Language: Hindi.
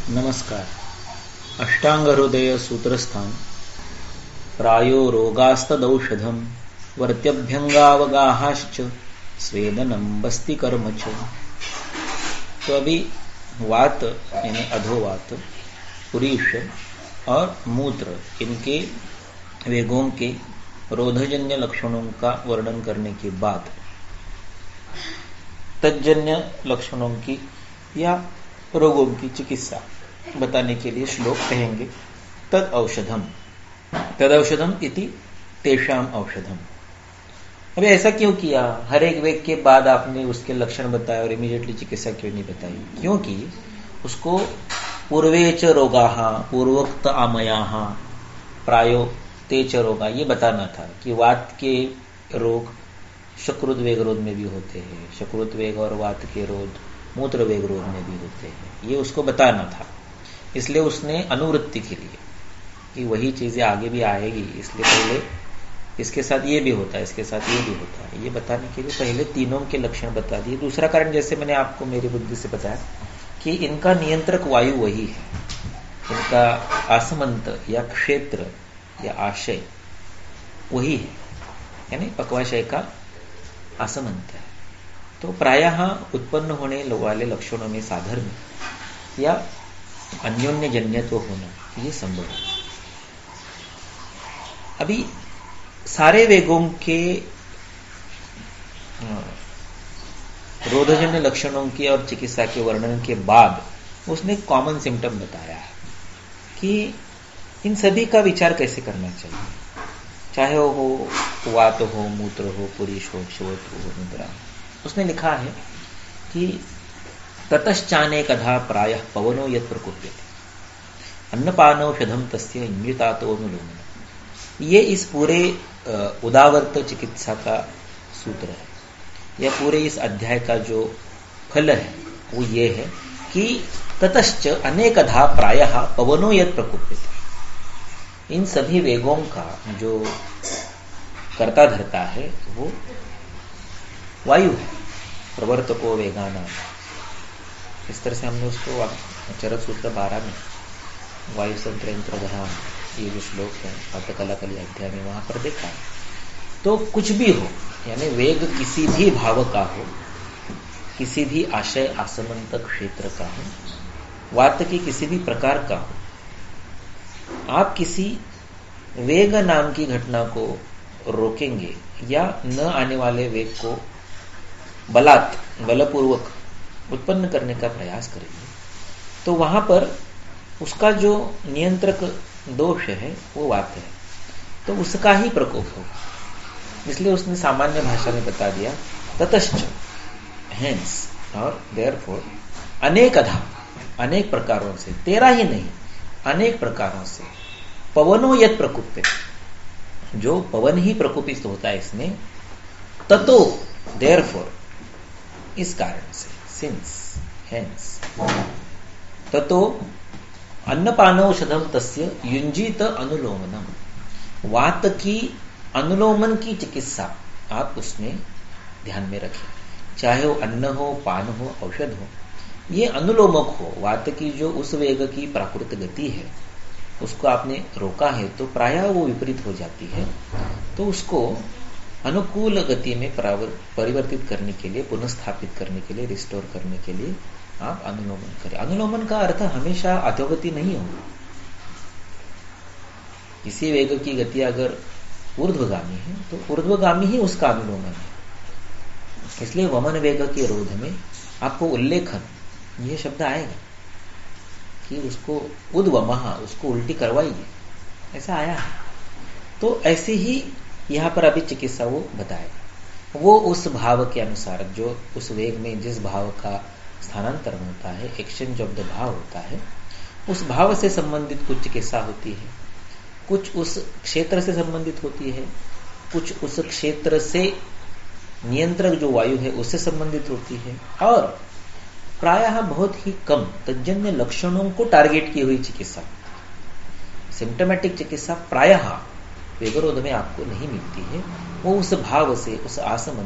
नमस्कार। अष्टांग हृदय सूत्रस्थान प्रायो रोगास्तदौषधम वर्त्यभ्यंगावगाहाश्च स्वेदनम बस्ति कर्म च। तो अभी वात यानी अधोवात, पुरीष और मूत्र, इनके वेगों के रोधजन्य लक्षणों का वर्णन करने के बाद तज्जन्य लक्षणों की या रोगों की चिकित्सा बताने के लिए श्लोक कहेंगे। तद औषधम इति तेषाम औषधम। अभी ऐसा क्यों किया? हर एक वेग के बाद आपने उसके लक्षण बताए और इमीडिएटली चिकित्सा क्यों नहीं बताई? क्योंकि उसको पूर्वेच रोगाहा, पूर्वोक्त आमयाहा प्रायो तेच रोगा, ये बताना था कि वात के रोग शकृत वेग रोध में भी होते हैं, शकृत वेग और वात के रोग मूत्र वेग रोध में भी होते हैं, ये उसको बताना था। इसलिए उसने अनुवृत्ति के लिए कि वही चीजें आगे भी आएगी, इसलिए पहले इसके साथ ये भी होता है, इसके साथ ये भी होता है, ये बताने के लिए पहले तीनों के लक्षण बता दिए। दूसरा कारण, जैसे मैंने आपको मेरी बुद्धि से बताया कि इनका नियंत्रक वायु वही है, इनका आसमंत या क्षेत्र या आशय वही है, यानी पक्वाशय का आसमंत है। तो प्रायः उत्पन्न होने वाले लक्षणों में साधर्म्य या अन्योन्य जन्यत्व होना ये संभव है। अभी सारे वेगों के रोधजन्य लक्षणों की और चिकित्सा के वर्णन के बाद उसने कॉमन सिम्टम बताया है कि इन सभी का विचार कैसे करना चाहिए, चाहे वो हो वात हो, मूत्र हो, पुरीष हो, श्रोत्र हो, निद्रा हो। उसने लिखा है कि ततश्चाने कथा प्रायः पवनो यत् प्रकुप्यते अन्नपानौषधम तस्य इंगितातोनुलोमनम्। ये इस पूरे उदावर्त चिकित्सा का सूत्र है, या पूरे इस अध्याय का जो फल है वो ये है कि ततश्च अनेकधा प्रायः पवनो यत् प्रकुप्यते। इन सभी वेगों का जो कर्ता धरता है वो वायु है, प्रवर्तको वेगाना। इस तरह से हमने उसको चरक सूत्र 12 में वायु संत्रयंत्रधरा, ये जो श्लोक है पातकलाकली अध्याय में, वहां पर देखा है। तो कुछ भी हो, यानी वेग किसी भी भाव का हो, किसी भी आशय आसमंत क्षेत्र का हो, वात की किसी भी प्रकार का हो, आप किसी वेग नाम की घटना को रोकेंगे या न आने वाले वेग को बलपूर्वक उत्पन्न करने का प्रयास करेंगे, तो वहां पर उसका जो नियंत्रक दोष है वो वात है, तो उसका ही प्रकोप होगा। इसलिए उसने सामान्य भाषा में बता दिया ततश्च, हेंस और देयरफॉर, अनेकधा, अनेक प्रकारों से, तेरा ही नहीं अनेक प्रकारों से, पवनो यत् प्रकुप्य, जो पवन ही प्रकोपित होता है इसमें, ततो देयरफॉर, इस कारण से, सिंस, हेंस, ततो अन्नपानौषधम तस्य युंजीत अनुलोमनम। वात की अनुलोमन की चिकित्सा आप उसमें ध्यान में रखें, चाहे वो अन्न हो, पान हो, औषध हो, ये अनुलोमक हो। वात की जो उस वेग की प्राकृतिक गति है उसको आपने रोका है तो प्रायः वो विपरीत हो जाती है, तो उसको अनुकूल गति में परिवर्तित करने के लिए, पुनर्स्थापित करने के लिए, रिस्टोर करने के लिए आप अनुलोमन करें। अनुलोमन का अर्थ हमेशा अधोगति नहीं होगा। किसी वेग की गति अगर ऊर्ध्वगामी है तो ऊर्ध्वगामी ही उसका अनुलोमन है। इसलिए वमन वेग के रोध में आपको उल्लेखन, यह शब्द आएगा कि उसको उद्वमः, उसको उल्टी करवाइए, ऐसा आया है। तो ऐसे ही यहां पर अभी चिकित्सा वो बताएगा। वो उस भाव के अनुसार, जो उस वेग में जिस भाव का स्थानांतरण होता है, एक्सचेंज ऑफ द भाव होता है, उस भाव से संबंधित कुछ चिकित्सा होती है, कुछ उस क्षेत्र से संबंधित होती है, कुछ उस क्षेत्र से नियंत्रक जो वायु है उससे संबंधित होती है, और प्रायः बहुत ही कम तज्जन्य लक्षणों को टारगेट की हुई चिकित्सा, सिम्टोमेटिक चिकित्सा प्रायः वेगरोध में आपको नहीं मिलती है। वो उस भाव से, उस आसमन